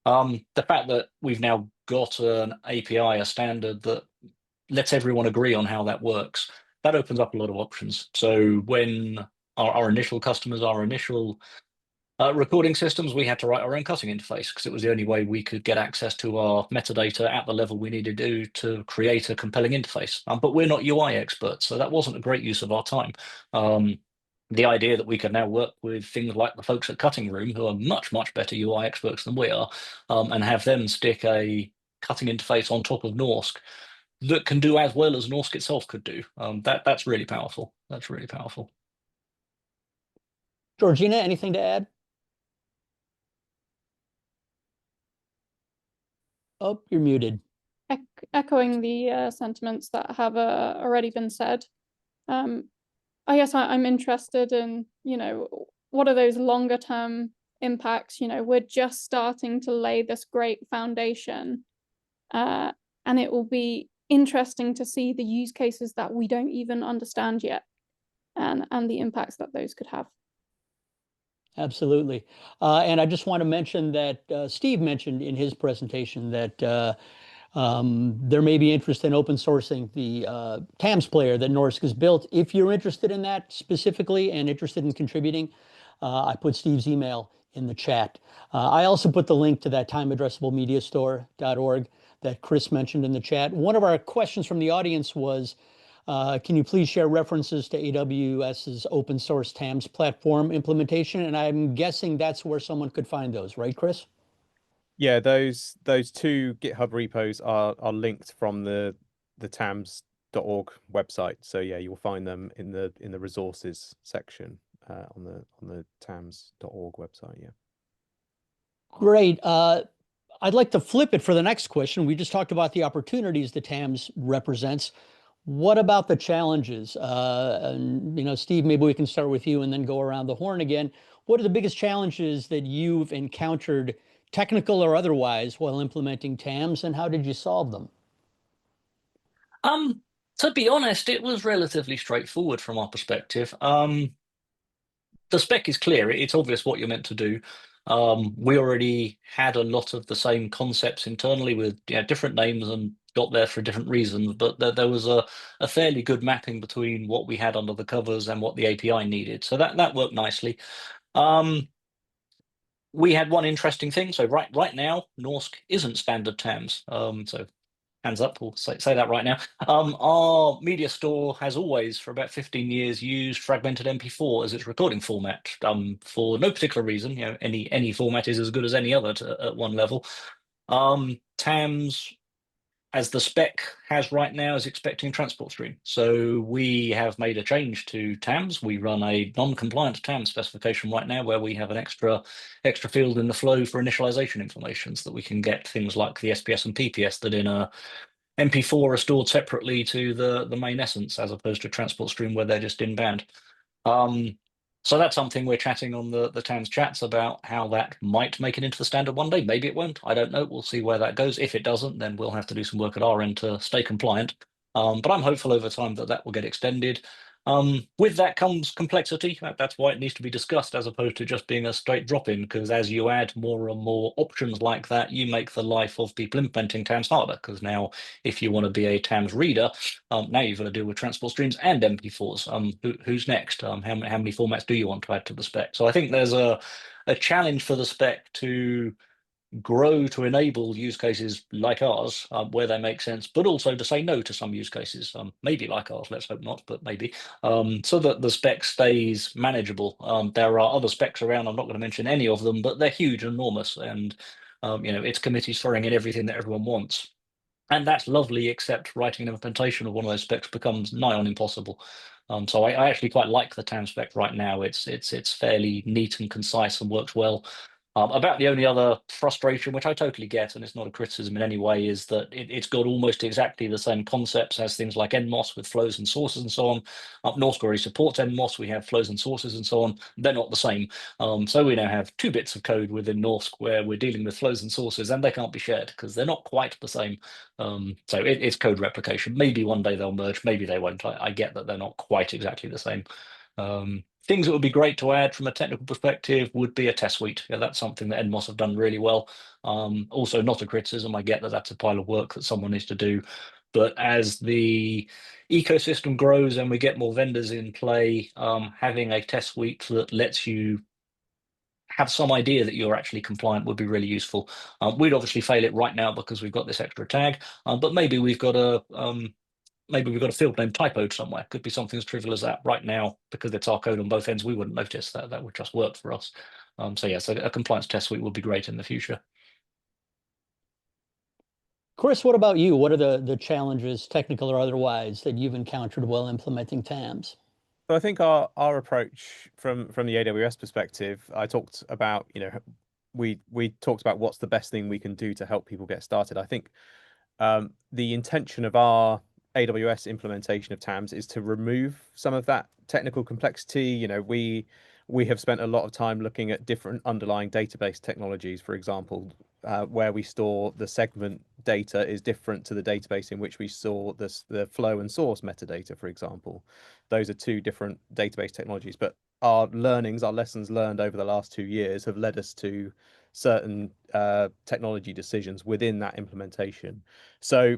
The fact that we've now got an API, a standard that lets everyone agree on how that works, that opens up a lot of options. So when our initial customers, our initial recording systems, we had to write our own cutting interface because it was the only way we could get access to our metadata at the level we needed to create a compelling interface. But we're not UI experts, so that wasn't a great use of our time. The idea that we can now work with things like the folks at Cutting Room, who are much, much better UI experts than we are, and have them stick a cutting interface on top of Norsk that can do as well as Norsk itself could do. That's really powerful. That's really powerful. Georgina, anything to add? Oh, you're muted. Echoing the sentiments that have already been said. I guess I'm interested in, what are those longer term impacts? We're just starting to lay this great foundation, and it will be interesting to see the use cases that we don't even understand yet, and the impacts that those could have. Absolutely. And I just want to mention that Steve mentioned in his presentation that there may be interest in open sourcing the TAMS player that Norsk has built. If you're interested in that specifically and interested in contributing, I put Steve's email in the chat. I also put the link to that time-addressable media store.org that Chris mentioned in the chat. One of our questions from the audience was, can you please share references to AWS's open source TAMS platform implementation? And I'm guessing that's where someone could find those, right, Chris? Yeah, those two GitHub repos are linked from the TAMS.org website. So yeah, you'll find them in the resources section on the TAMS.org website. Yeah. Great. I'd like to flip it for the next question. We just talked about the opportunities the TAMS represents. What about the challenges? And, Steve, maybe we can start with you and then go around the horn again. What are the biggest challenges that you've encountered, technical or otherwise, while implementing TAMS, and how did you solve them? To be honest, it was relatively straightforward from our perspective. The spec is clear. It's obvious what you're meant to do. We already had a lot of the same concepts internally with different names and got there for different reasons, but there was a fairly good mapping between what we had under the covers and what the API needed. So that worked nicely. We had one interesting thing. So right now, Norsk isn't standard TAMS. So hands up, we'll say that right now. Our media store has always, for about 15 years, used fragmented MP4 as its recording format for no particular reason. Any format is as good as any other at one level. TAMS, as the spec has right now, is expecting transport stream. So we have made a change to TAMS. We run a non-compliant TAMS specification right now where we have an extra field in the flow for initialization information so that we can get things like the SPS and PPS that in a MP4 are stored separately to the main essence as opposed to transport stream where they're just in band. So that's something we're chatting on the TAMS chats about, how that might make it into the standard one day. Maybe it won't. I don't know. We'll see where that goes. If it doesn't, then we'll have to do some work at our end to stay compliant. But I'm hopeful over time that will get extended. With that comes complexity. That's why it needs to be discussed as opposed to just being a straight drop-in, because as you add more and more options like that, you make the life of people implementing TAMS harder, because now if you want to be a TAMS reader, now you've got to deal with transport streams and MP4s. Who's next? How many formats do you want to add to the spec? So I think there's a challenge for the spec to grow to enable use cases like ours where they make sense, but also to say no to some use cases, maybe like ours, let's hope not, but maybe, so that the spec stays manageable. There are other specs around, I'm not going to mention any of them, but they're huge and enormous, and it's committees throwing in everything that everyone wants. And that's lovely, except writing an implementation of one of those specs becomes nigh on impossible. So I actually quite like the TAM spec right now. It's fairly neat and concise and works well. About the only other frustration, which I totally get, and it's not a criticism in any way, is that it's got almost exactly the same concepts as things like NMOS with flows and sources and so on. Norsk already supports NMOS. We have flows and sources and so on. They're not the same. So we now have two bits of code within Norsk where we're dealing with flows and sources, and they can't be shared because they're not quite the same. So it's code replication. Maybe one day they'll merge. Maybe they won't. I get that they're not quite exactly the same. Things that would be great to add from a technical perspective would be a test suite. Yeah, that's something that NMOS have done really well. Also, not a criticism. I get that that's a pile of work that someone needs to do. But as the ecosystem grows and we get more vendors in play, having a test suite that lets you have some idea that you're actually compliant would be really useful. We'd obviously fail it right now because we've got this extra tag, but maybe we've got a field name typoed somewhere. Could be something as trivial as that. Right now, because it's our code on both ends, we wouldn't notice that. That would just work for us. So a compliance test suite would be great in the future. Chris, what about you? What are the challenges, technical or otherwise, that you've encountered while implementing TAMS? So I think our approach from the AWS perspective, I talked about, we talked about what's the best thing we can do to help people get started. I think the intention of our AWS implementation of TAMS is to remove some of that technical complexity. We have spent a lot of time looking at different underlying database technologies, for example, where we store the segment data is different to the database in which we store the flow and source metadata, for example. Those are two different database technologies, but our lessons learned over the last 2 years have led us to certain technology decisions within that implementation. So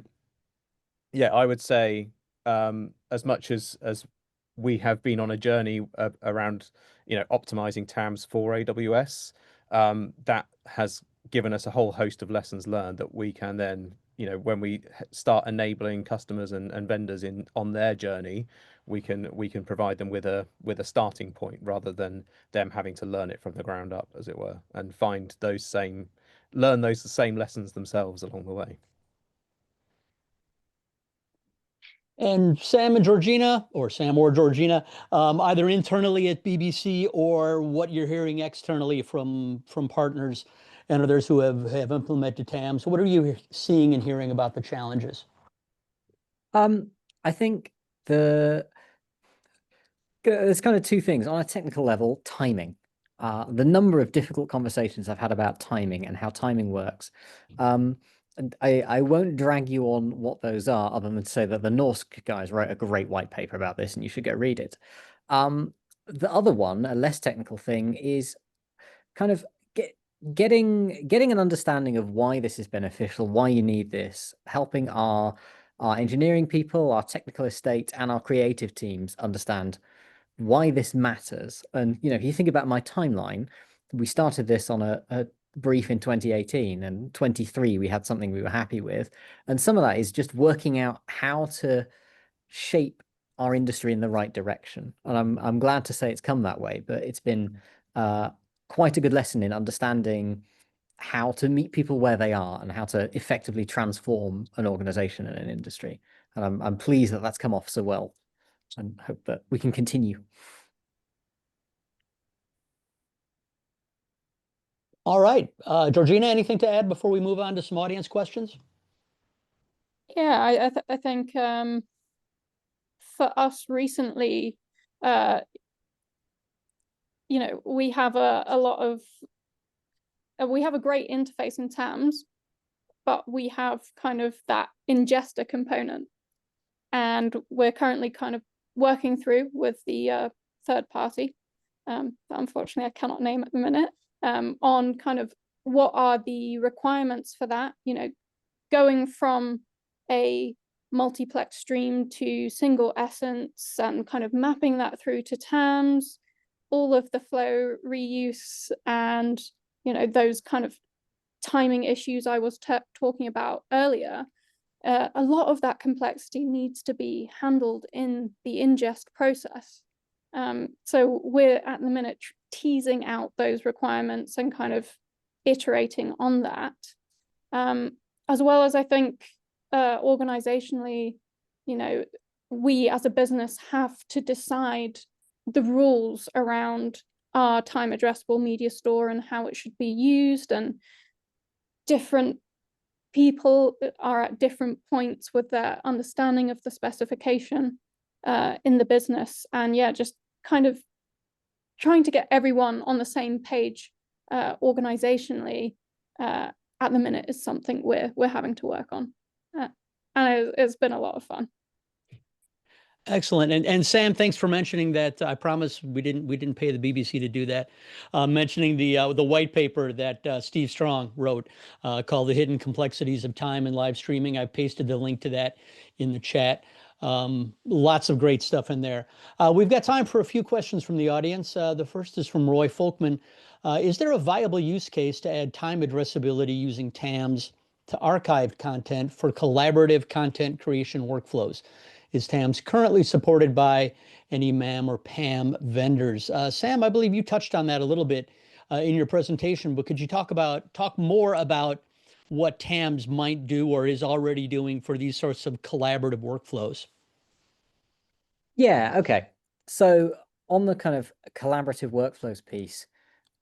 yeah, I would say as much as we have been on a journey around, optimizing TAMS for AWS. That has given us a whole host of lessons learned that we can then, when we start enabling customers and vendors on their journey, we can provide them with a starting point rather than them having to learn it from the ground up, as it were, and learn those same lessons themselves along the way. And Sam and Georgina, or Sam or Georgina, either internally at BBC or what you're hearing externally from partners and others who have implemented TAMS, what are you seeing and hearing about the challenges? I think there's kind of two things. On a technical level, timing. The number of difficult conversations I've had about timing and how timing works. And I won't drag you on what those are, other than to say that the Norsk guys wrote a great white paper about this, and you should go read it. The other one, a less technical thing, is kind of getting an understanding of why this is beneficial, why you need this, helping our engineering people, our technical estate, and our creative teams understand why this matters. And if you think about my timeline, we started this on a brief in 2018, and 23 we had something we were happy with, and some of that is just working out how to shape our industry in the right direction. And I'm glad to say it's come that way, but it's been quite a good lesson in understanding how to meet people where they are and how to effectively transform an organization and an industry. And I'm pleased that that's come off so well, and hope that we can continue. All right, Georgina, anything to add before we move on to some audience questions? Yeah, I think for us recently, we have a lot of we have a great interface in TAMS, but we have kind of that ingester component, and we're currently kind of working through with the third party, that unfortunately I cannot name at the minute, on kind of what are the requirements for that, going from a multiplex stream to single essence and kind of mapping that through to TAMS, all of the flow reuse and, those kind of timing issues I was talking about earlier. A lot of that complexity needs to be handled in the ingest process. So we're at the minute teasing out those requirements and kind of iterating on that. As well as I think organizationally, we as a business have to decide the rules around our time addressable media store and how it should be used, and different people are at different points with their understanding of the specification in the business. And yeah, just kind of trying to get everyone on the same page organizationally at the minute is something we're having to work on, and it's been a lot of fun. Excellent. And Sam, thanks for mentioning that. I promise we didn't pay the BBC to do that. Mentioning the white paper that Steve Strong wrote called "The Hidden Complexities of Time and Live Streaming." I've pasted the link to that in the chat. Lots of great stuff in there. We've got time for a few questions from the audience. The first is from Roy Folkman. Is there a viable use case to add time addressability using TAMS to archived content for collaborative content creation workflows? Is TAMS currently supported by any MAM or PAM vendors? Sam, I believe you touched on that a little bit in your presentation, but could you talk more about what TAMS might do or is already doing for these sorts of collaborative workflows? Yeah, okay. So on the kind of collaborative workflows piece,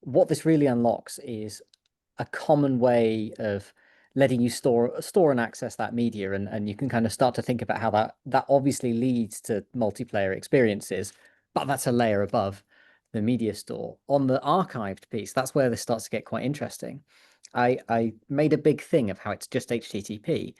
what this really unlocks is a common way of letting you store and access that media, and you can kind of start to think about how that obviously leads to multiplayer experiences, but that's a layer above the media store. On the archived piece, that's where this starts to get quite interesting. I made a big thing of how it's just HTTP,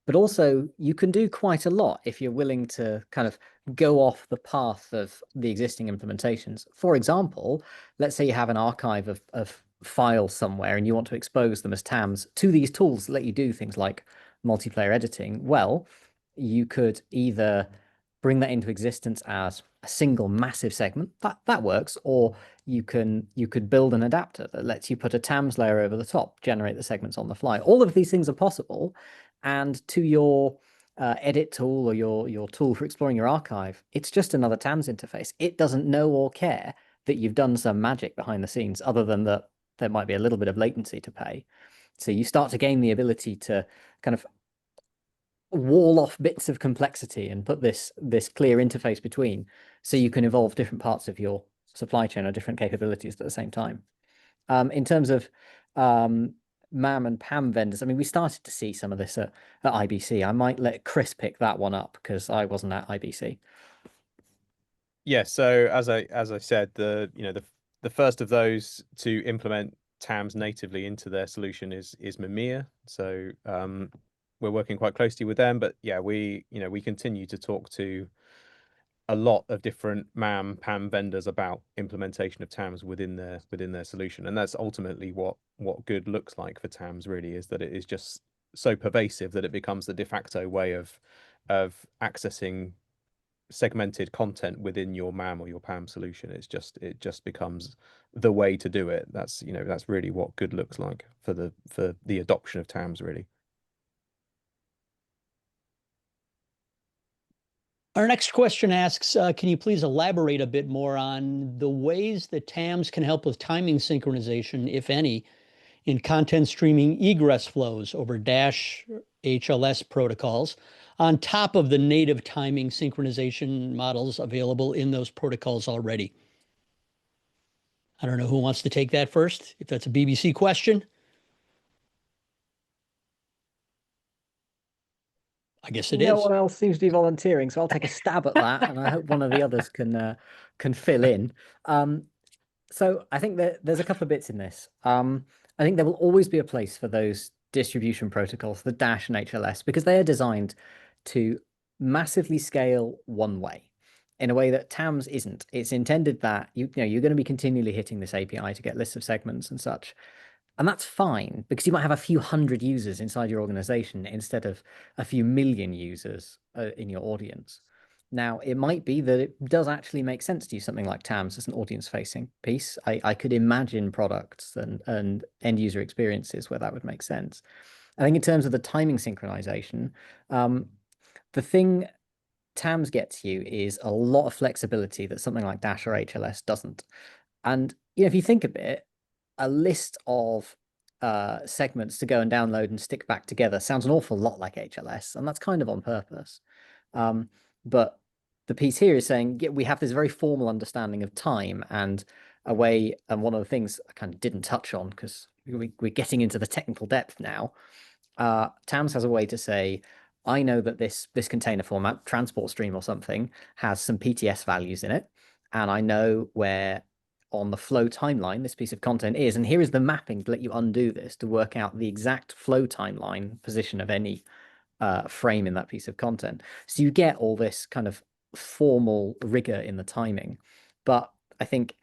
but also you can do quite a lot if you're willing to kind of go off the path of the existing implementations. For example, let's say you have an archive of files somewhere and you want to expose them as TAMS to these tools that let you do things like multiplayer editing. Well, you could either bring that into existence as a single massive segment, that works. Or you could build an adapter that lets you put a TAMS layer over the top, generate the segments on the fly. All of these things are possible, and to your edit tool or your tool for exploring your archive, it's just another TAMS interface. It doesn't know or care that you've done some magic behind the scenes, other than that there might be a little bit of latency to pay. So you start to gain the ability to kind of wall off bits of complexity and put this clear interface between, so you can evolve different parts of your supply chain or different capabilities at the same time. In terms of MAM and PAM vendors, I mean, we started to see some of this at IBC. I might let Chris pick that one up because I wasn't at IBC. Yeah, so as I said, the first of those to implement TAMS natively into their solution is Mimir. So we're working quite closely with them, but yeah, we continue to talk to a lot of different MAM, PAM vendors about implementation of TAMS within their solution, and that's ultimately what good looks like for TAMS. Really, is that it is just so pervasive that it becomes the de facto way of accessing segmented content within your MAM or your PAM solution. It just becomes the way to do it. That's really what good looks like for the adoption of TAMS, really. Our next question asks, can you please elaborate a bit more on the ways that TAMS can help with timing synchronization, if any, in content streaming egress flows over Dash HLS protocols, on top of the native timing synchronization models available in those protocols already? I don't know who wants to take that first, if that's a BBC question. I guess it is. No one else seems to be volunteering, so I'll take a stab at that, and I hope one of the others can fill in. So I think that there's a couple of bits in this. I think there will always be a place for those distribution protocols, the Dash and HLS, because they are designed to massively scale one way, in a way that TAMS isn't. It's intended that you're going to be continually hitting this API to get lists of segments and such. And that's fine, because you might have a few hundred users inside your organization instead of a few million users in your audience. Now, it might be that it does actually make sense to use something like TAMS as an audience-facing piece. I could imagine products and end-user experiences where that would make sense. I think in terms of the timing synchronization, the thing TAMS gets you is a lot of flexibility that something like Dash or HLS doesn't. And if you think a bit, a list of segments to go and download and stick back together sounds an awful lot like HLS, and that's kind of on purpose. But the piece here is saying, yeah, we have this very formal understanding of time and a way, and one of the things I kind of didn't touch on because we're getting into the technical depth now. TAMS has a way to say, I know that this container format, transport stream or something, has some PTS values in it, and I know where on the flow timeline this piece of content is, and here is the mapping to let you undo this to work out the exact flow timeline position of any frame in that piece of content. So you get all this kind of formal rigor in the timing. But I think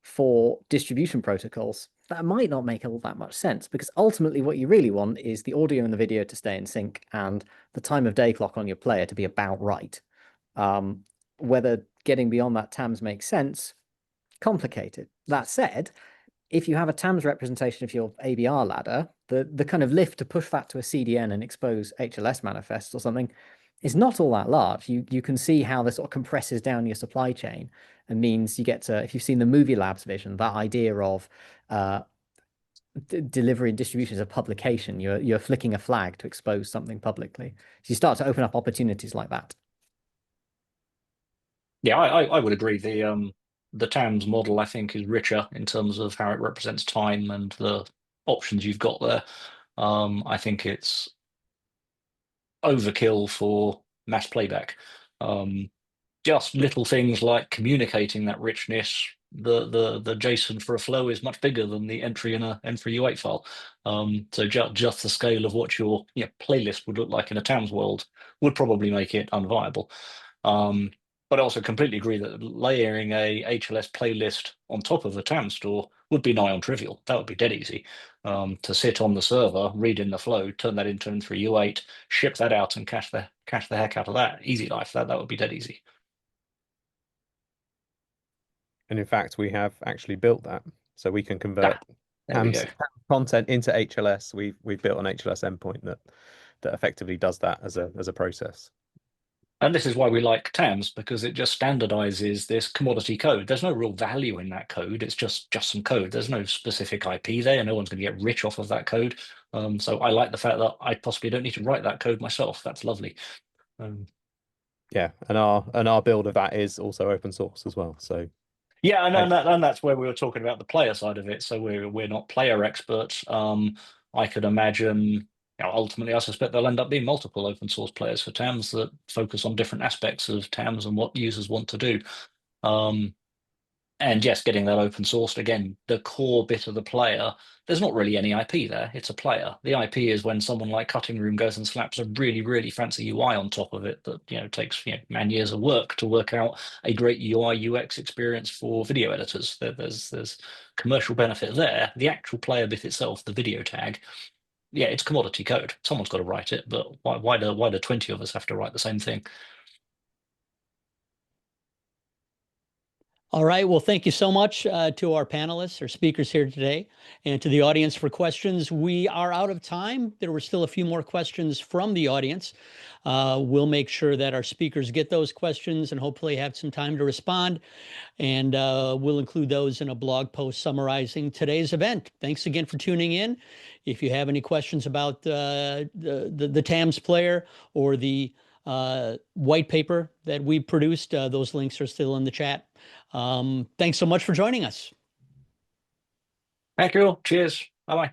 for distribution protocols, that might not make all that much sense, because ultimately what you really want is the audio and the video to stay in sync and the time of day clock on your player to be about right. Whether getting beyond that TAMS makes sense, complicated. That said, if you have a TAMS representation of your ABR ladder, the kind of lift to push that to a CDN and expose HLS manifests or something is not all that large. You can see how this sort of compresses down your supply chain and means you get to, if you've seen the Movie Labs vision, that idea of delivery and distribution as a publication, you're flicking a flag to expose something publicly. So you start to open up opportunities like that. Yeah, I would agree. The TAMS model, I think, is richer in terms of how it represents time and the options you've got there. I think it's overkill for mass playback. Just little things like communicating that richness. The JSON for a flow is much bigger than the entry in a M3U8 file. So just the scale of what your playlist would look like in a TAMS world would probably make it unviable. But I also completely agree that layering a HLS playlist on top of a TAMS store would be nigh on trivial. That would be dead easy. To sit on the server, read in the flow, turn that into M3U8, ship that out and cache the heck out of that. Easy life. That would be dead easy. And in fact, we have actually built that. So we can convert There we TAMS go. content into HLS. We've built an HLS endpoint that effectively does that as a process. And this is why we like TAMS, because it just standardizes this commodity code. There's no real value in that code. It's just some code. There's no specific IP there. No one's going to get rich off of that code. So I like the fact that I possibly don't need to write that code myself. That's lovely. Yeah, and our build of that is also open source as well. So yeah, and that's where we were talking about the player side of it. So we're not player experts. I could imagine, ultimately, I suspect there'll end up being multiple open source players for TAMS that focus on different aspects of TAMS and what users want to do. And yes, getting that open sourced, again, the core bit of the player, there's not really any IP there. It's a player. The IP is when someone like Cutting Room goes and slaps a really, really fancy UI on top of it that takes man years of work to work out a great UI UX experience for video editors. There's commercial benefit there. The actual player bit itself, the video tag, yeah, it's commodity code. Someone's got to write it, but why do 20 of us have to write the same thing? All right. Well, thank you so much to our panelists, our speakers here today, and to the audience for questions. We are out of time. There were still a few more questions from the audience. We'll make sure that our speakers get those questions and hopefully have some time to respond. And we'll include those in a blog post summarizing today's event. Thanks again for tuning in. If you have any questions about the TAMS player or the white paper that we produced, those links are still in the chat. Thanks so much for joining us. Thank you. Cheers. Bye-bye.